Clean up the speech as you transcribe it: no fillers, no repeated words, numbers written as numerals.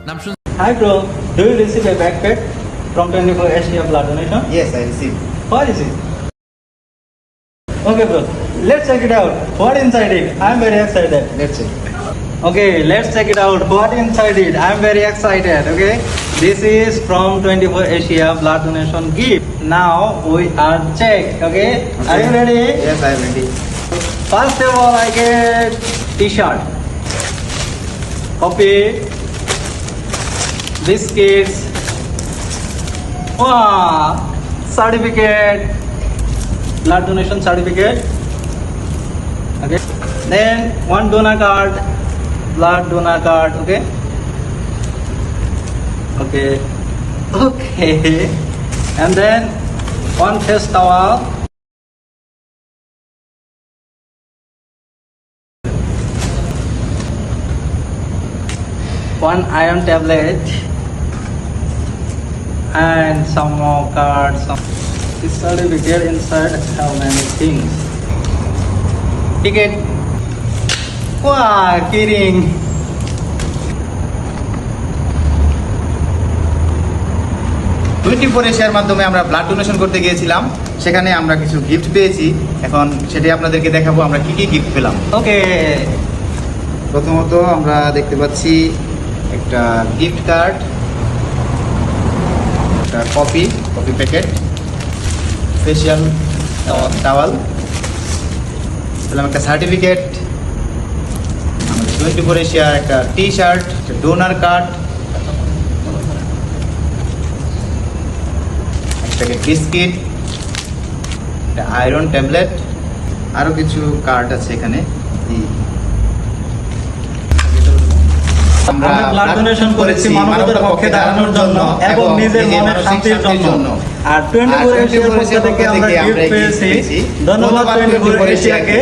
নাম শুন। Hi bro, do you receive a backpack from 24 Asia blood donation? Yes, I received. What is it? Okay bro, let's check it out. What inside it? I'm very excited. Let's check. Okay, let's check it out. What inside it? I'm very excited. Okay, this is from 24 Asia blood donation gift. Now we are check. Okay, are you ready? Yes, I am ready. First of all, I get T-shirt, coffee, biscuits, wow, certificate, blood donation certificate. Okay, then one donor card, blood donor card. Okay, okay, okay, and then one face towel. One iron tablet and some more cards. This certificate inside how many things? Ticket. Wow, kidding. 24 এশিয়ার মাধ্যমে আমরা blood donation করতে গিয়েছিলাম, সেখানে আমরা কিছু gift পেয়েছি। এখন সেটাই আপনাদেরকে দেখাবো আমরা কি কি গিফট পেলাম। Okay. প্রথমত আমরা দেখতে পাচ্ছি একটা গিফট কার্ড, একটা কফি প্যাকেট, স্পেশাল টাওয়াল পেলাম, একটা সার্টিফিকেট, আমাদের 24 এশিয়ার একটা টি শার্ট, একটা ডোনার কার্ড, একটা বিস্কিট, একটা আয়রন ট্যাবলেট, আরও কিছু কার্ড আছে এখানে। আমরা ব্লাড ডোনেশন করেছি মানবতার পক্ষে দাঁড়ানোর জন্য এবং নিজের মনের শান্তির জন্য। আর 24 এশিয়ার পক্ষ থেকে আমরা গিফট পেয়েছি। ধন্যবাদ 24 এশিয়াকে।